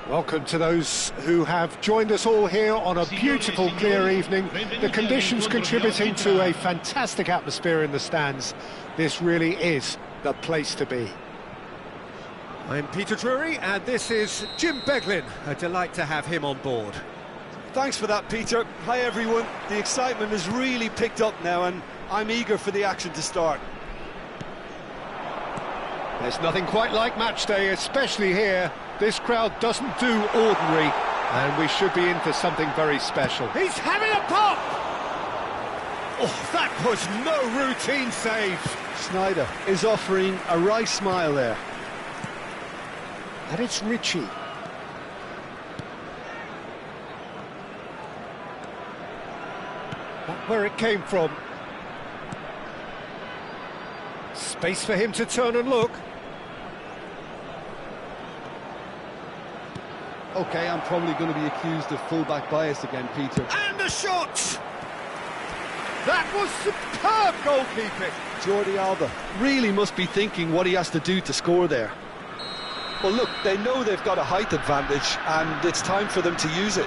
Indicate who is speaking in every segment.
Speaker 1: Welcome to those who have joined us all here on a beautiful, clear evening. The conditions contributing to a fantastic atmosphere in the stands. This really is the place to be. I'm Peter Drury, and this is Jim Beglin. A delight to have him on board.
Speaker 2: Thanks for that, Peter. Hi, everyone. The excitement has really picked up now, and I'm eager for the action to start.
Speaker 1: There's nothing quite like match day, especially here. This crowd doesn't do ordinary, and we should be in for something very special. He's having a pop! Oh, that was no routine save.
Speaker 2: Sneijder is offering a wry smile there.
Speaker 1: And it's Ritchie. That's where it came from. Space for him to turn and look.
Speaker 2: OK, I'm probably going to be accused of full-back bias again, Peter.
Speaker 1: And the shot! That was superb goalkeeping.
Speaker 2: Jordi Alba really must be thinking what he has to do to score there. Well, look, they know they've got a height advantage, and it's time for them to use it.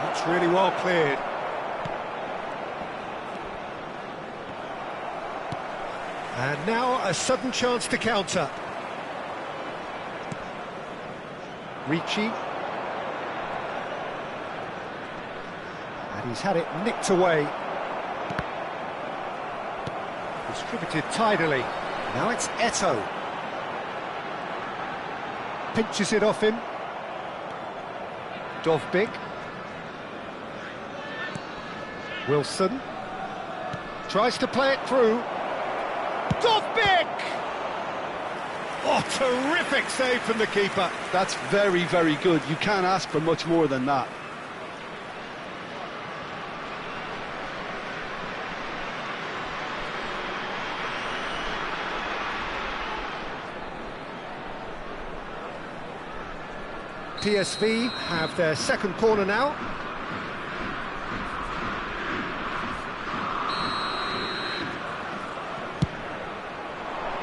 Speaker 1: That's really well cleared. And now a sudden chance to counter. Ritchie. And he's had it nicked away. Distributed tidily. Now it's Eto'o. Pinches it off him. Dovbyk. Wilson. Tries to play it through. Dovbyk! Oh, terrific save from the keeper.
Speaker 2: That's very, very good. You can't ask for much more than that.
Speaker 1: PSV have their second corner now.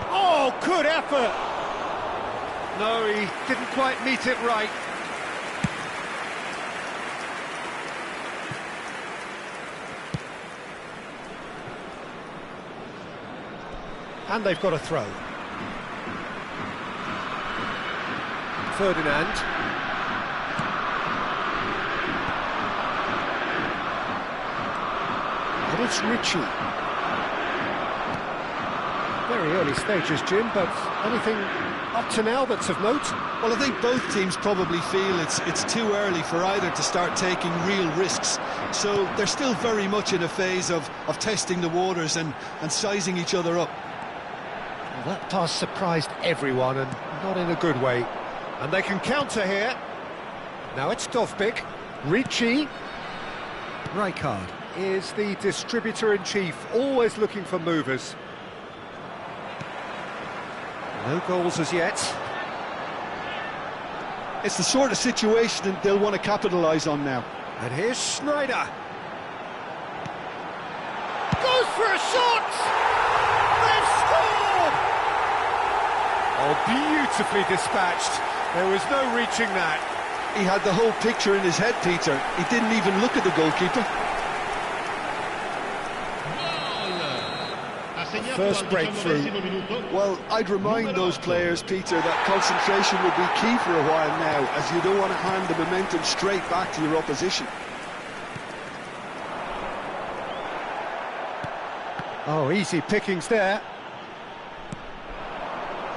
Speaker 1: Oh, good effort! No, he didn't quite meet it right. And they've got a throw. Ferdinand. And it's Ritchie. Very early stages, Jim, but anything up to now that's of note?
Speaker 2: Well, I think both teams probably feel it's too early for either to start taking real risks. So they're still very much in a phase of testing the waters and sizing each other up.
Speaker 1: Well, that pass surprised everyone, and not in a good way. And they can counter here. Now it's Dovbyk. Ritchie. Rijkaard is the distributor-in-chief, always looking for movers. No goals as yet.
Speaker 2: It's the sort of situation that they'll want to capitalise on now.
Speaker 1: And here's Sneijder. Goes for a shot! They've scored! Oh, beautifully dispatched. There was no reaching that.
Speaker 2: He had the whole picture in his head, Peter. He didn't even look at the goalkeeper.
Speaker 1: First breakthrough.
Speaker 2: Well, I'd remind those players, Peter, that concentration will be key for a while now, as you don't want to hand the momentum straight back to your opposition.
Speaker 1: Oh, easy pickings there.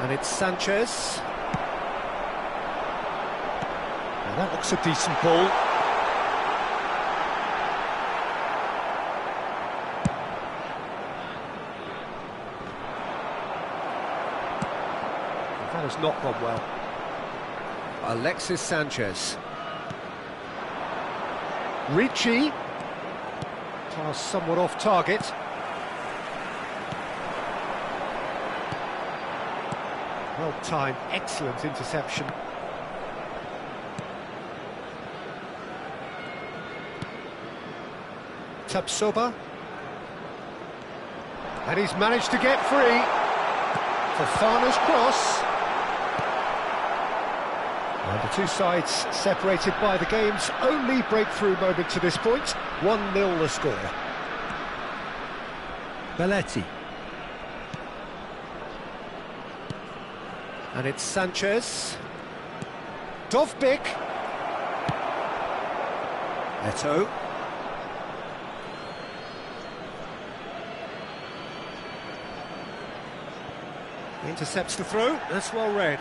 Speaker 1: And it's Sanchez. Now that looks a decent ball. That has not gone well. Alexis Sanchez. Ritchie. Pass somewhat off target. Well timed, excellent interception. Tapsoba. And he's managed to get free. Fofana's cross. And the two sides separated by the game's only breakthrough moment to this point. 1-0 the score. Belletti. And it's Sanchez. Dovbyk. Eto'o. Intercepts the throw. That's well read.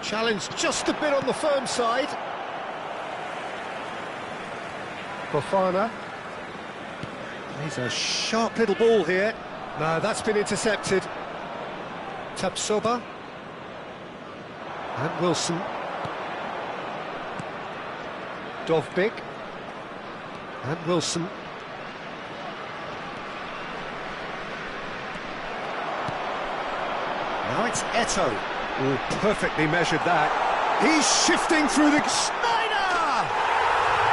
Speaker 1: Challenge just a bit on the firm side. Fofana. He's a sharp little ball here. No, that's been intercepted. Tapsoba. And Wilson. Dovbyk. And Wilson. Now it's Eto'o. Oh, perfectly measured that. He's shifting through the... Snyder!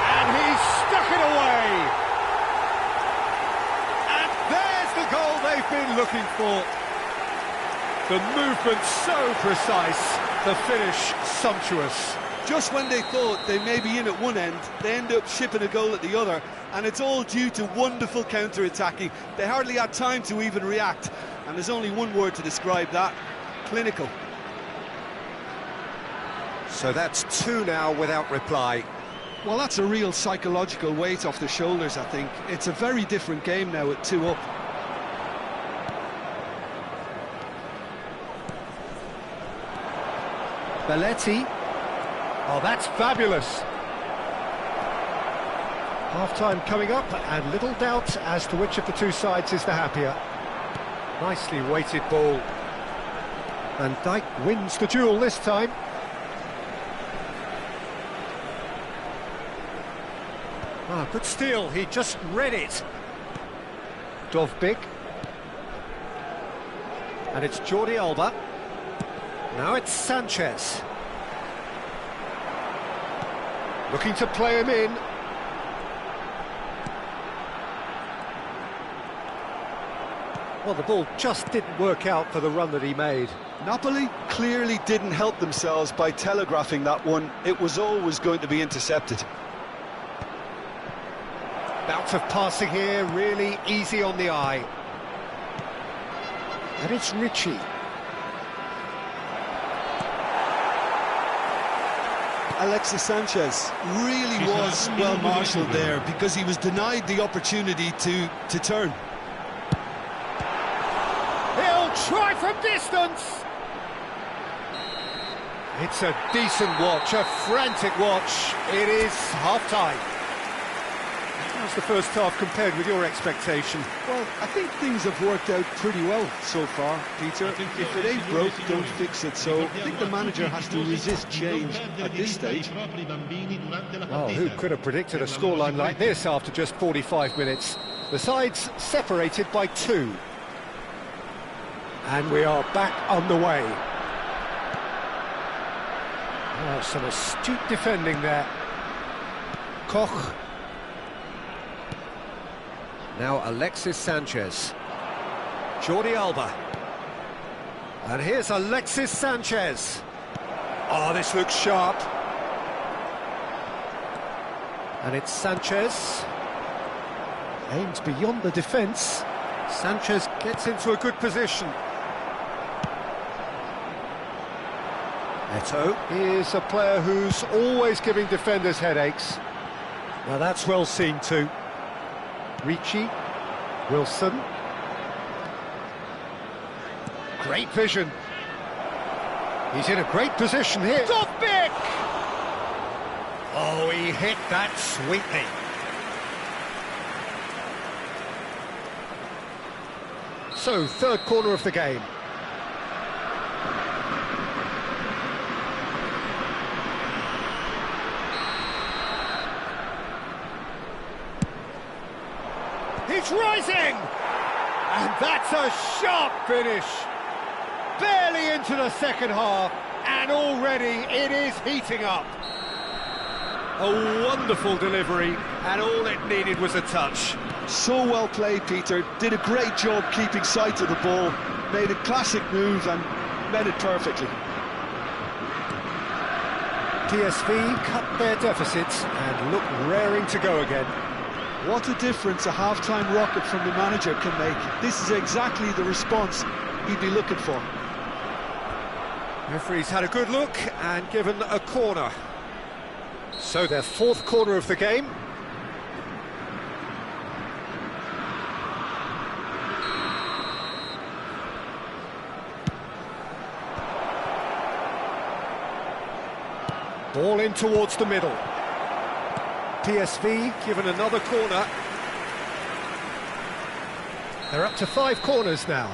Speaker 1: And he's stuck it away. And there's the goal they've been looking for. The movement so precise, the finish sumptuous.
Speaker 2: Just when they thought they may be in at one end, they end up shipping a goal at the other, and it's all due to wonderful counter-attacking. They hardly had time to even react, and there's only one word to describe that: clinical.
Speaker 1: So that's 2 now without reply.
Speaker 2: Well, that's a real psychological weight off the shoulders, I think. It's a very different game now at 2 up.
Speaker 1: Belletti. Oh, that's fabulous. Half-time coming up, and little doubt as to which of the two sides is the happier. Nicely weighted ball. Van Dijk wins the duel this time. Ah, good steal, he just read it. Dovbyk. And it's Jordi Alba. Now it's Sanchez. Looking to play him in. Well, the ball just didn't work out for the run that he made.
Speaker 2: Napoli clearly didn't help themselves by telegraphing that one. It was always going to be intercepted.
Speaker 1: Bout of passing here, really easy on the eye. And it's Ricci.
Speaker 2: Alexis Sanchez really was well marshalled there because he was denied the opportunity to turn.
Speaker 1: He'll try from distance. It's a decent watch, a frantic watch. It is half-time. How's the first half compared with your expectation?
Speaker 2: Well, I think things have worked out pretty well so far, Peter. If it ain't broke, don't fix it. So I think the manager has to resist change at this stage.
Speaker 1: Well, who could have predicted a scoreline like this after just 45 minutes? The sides separated by 2. And we are back on the way. Oh, some astute defending there. Koch. Now Alexis Sanchez. Jordi Alba. And here's Alexis Sanchez. Oh, this looks sharp. And it's Sanchez. Aims beyond the defence. Sanchez gets into a good position. Eto'o is a player who's always giving defenders headaches. Now that's well seen too. Ricci, Wilson. Great vision. He's in a great position here. Dovbyk! Oh, he hit that sweetly. So, third corner of the game. He's rising! And that's a sharp finish. Barely into the second half, And already it is heating up. A wonderful delivery, and all it needed was a touch.
Speaker 2: So well played, Peter. Did a great job keeping sight of the ball. Made a classic move and met it perfectly.
Speaker 1: PSV cut their deficits and look raring to go again.
Speaker 2: What a difference a half-time rocket from the manager can make. This is exactly the response he'd be looking for.
Speaker 1: Referee's had a good look and given a corner. So their fourth corner of the game. Ball in towards the middle. PSV given another corner. They're up to 5 corners now.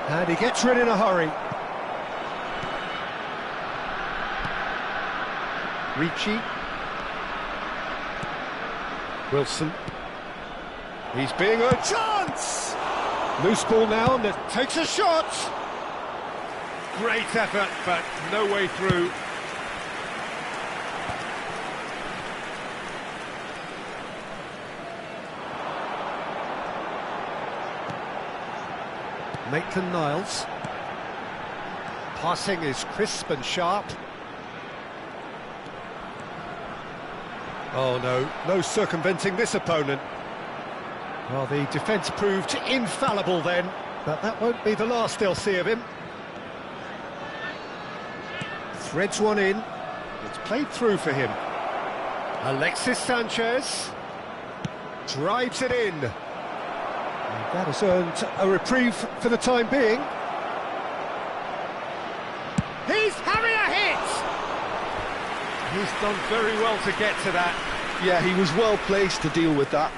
Speaker 1: And he gets rid in a hurry. Ricci. Wilson. He's being a chance! Loose ball now and takes a shot! Great effort, but no way through. Maitland-Niles. Passing is crisp and sharp. Oh no, no circumventing this opponent. Well, the defence proved infallible then, but that won't be the last they'll see of him. Threads one in. It's played through for him. Alexis Sanchez drives it in. And that has earned a reprieve for the time being. He's having a hit! He's done very well to get to that.
Speaker 2: Yeah, he was well placed to deal with that.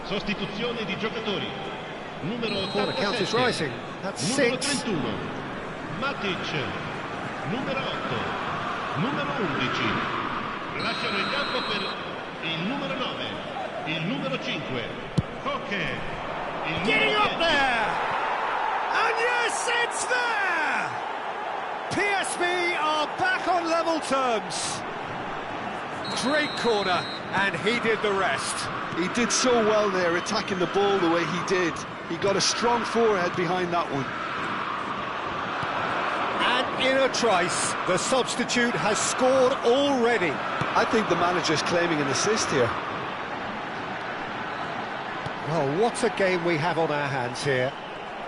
Speaker 3: Sostituzione di giocatori. Numero
Speaker 1: Corner count is
Speaker 3: 87.
Speaker 1: rising. That's
Speaker 3: Numero
Speaker 1: 6.
Speaker 3: 31. Matic. Numero 8. Numero 11. Lasciano il campo per il numero 9. Il numero 5. Koke. Il
Speaker 1: Getting
Speaker 3: numero
Speaker 1: up
Speaker 3: 10.
Speaker 1: there! And yes, it's there! PSV are back on level terms. Great corner, and he did the rest.
Speaker 2: He did so well there, attacking the ball the way he did. He got a strong forehead behind that one.
Speaker 1: And in a trice, the substitute has scored already.
Speaker 2: I think the manager's claiming an assist here.
Speaker 1: Well, what a game we have on our hands here.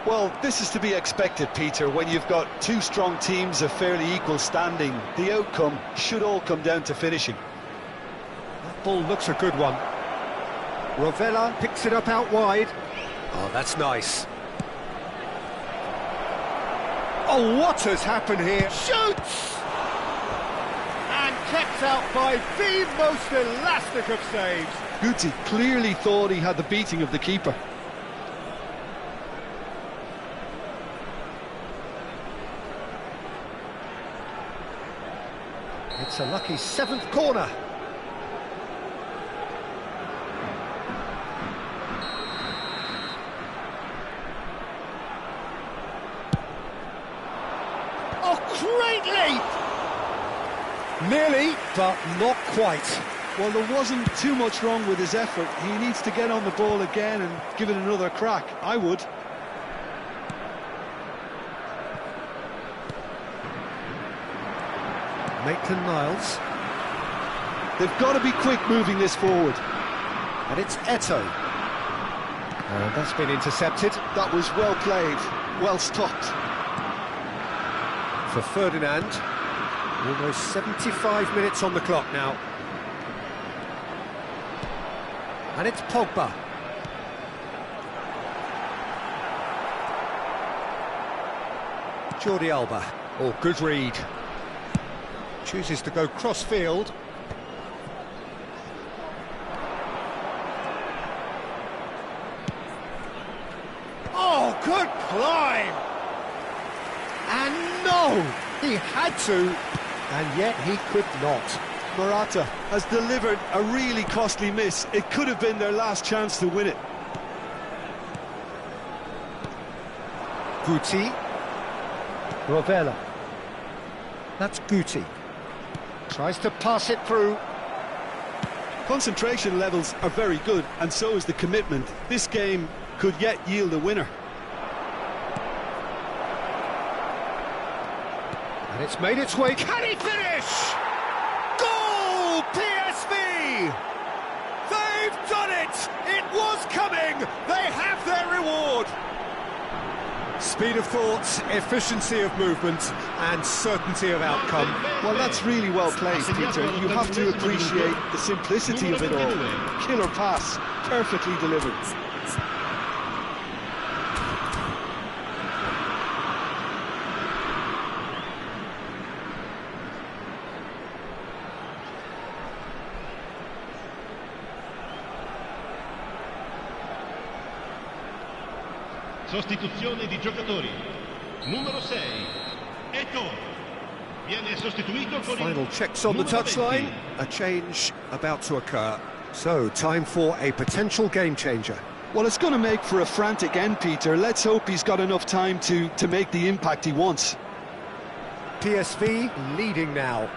Speaker 2: Well, this is to be expected, Peter. When you've got two strong teams of fairly equal standing, the outcome should all come down to finishing.
Speaker 1: That ball looks a good one. Rovella picks it up out wide. Oh, that's nice. Oh, what has happened here? Shoots! And kept out by the most elastic of saves.
Speaker 2: Guti clearly thought he had the beating of the keeper.
Speaker 1: It's a lucky seventh corner. Oh, great leap! Nearly, but not quite.
Speaker 2: Well, there wasn't too much wrong with his effort. He needs to get on the ball again and give it another crack. I would.
Speaker 1: Maitland-Niles.
Speaker 2: They've got to be quick moving this forward.
Speaker 1: And it's Eto'o. And that's been intercepted.
Speaker 2: That was well played, well stopped.
Speaker 1: For Ferdinand. Almost 75 minutes on the clock now. And it's Pogba. Jordi Alba. Oh, good read. Chooses to go cross-field. Oh, good climb! And no! He had to, and yet he could not.
Speaker 2: Morata has delivered a really costly miss. It could have been their last chance to win it.
Speaker 1: Guti. Rovella. That's Guti. Tries to pass it through.
Speaker 2: Concentration levels are very good, and so is the commitment. This game could yet yield a winner.
Speaker 1: And it's made its way. Can he finish? Goal! PSV! They've done it! It was coming! They have their reward! Speed of thought, efficiency of movement, and certainty of outcome.
Speaker 2: Well, that's really well played, Peter. You have to appreciate the simplicity of it all. Killer pass, perfectly delivered.
Speaker 3: Sostituzione di giocatori. Numero 6, Eto'o. Viene sostituito con
Speaker 1: Final checks on the touchline. A change about to occur. So, time for a potential game changer.
Speaker 2: Well, it's going to make for a frantic end, Peter. Let's hope he's got enough time to make the impact he wants.
Speaker 1: PSV leading now.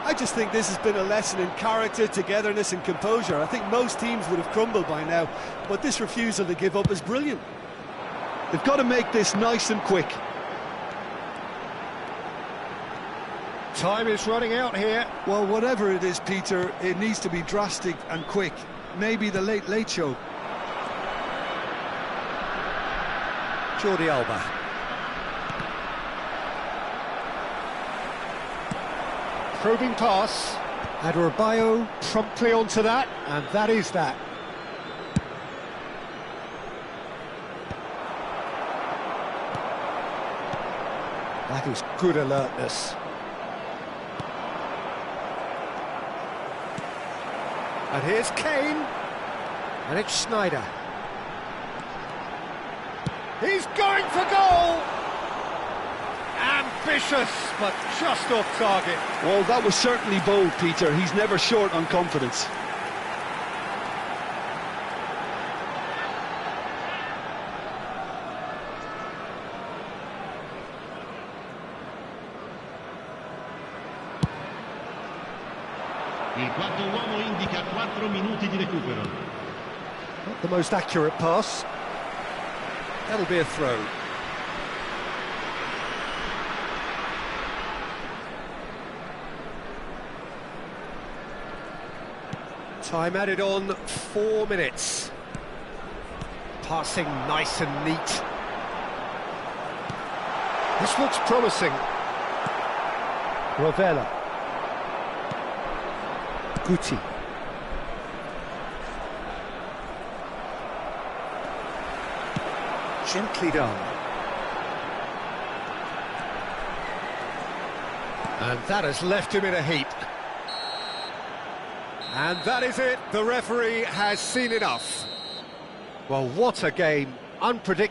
Speaker 4: I just think this has been a lesson in character, togetherness and composure. I think most teams would have crumbled by now, but this refusal to give up is brilliant.
Speaker 2: They've got to make this nice and quick.
Speaker 1: Time is running out here.
Speaker 2: Well, whatever it is, Peter, it needs to be drastic and quick. Maybe the late show.
Speaker 1: Jordi Alba. Probing pass. Adebayo promptly onto that, and that is that. That is good alertness. And here's Kane. And it's Sneijder. He's going for goal! Ambitious, but just off target.
Speaker 2: Well, that was certainly bold, Peter. He's never short on confidence.
Speaker 3: Il quarto uomo indica 4 minuti di recupero.
Speaker 1: Not the most accurate pass. That'll be a throw. Time added on, 4 minutes. Passing nice and neat. This looks promising. Rovella. Guti. Gently done. And that has left him in a heap. And that is it. The referee has seen enough. Well, what a game. Unpredictable.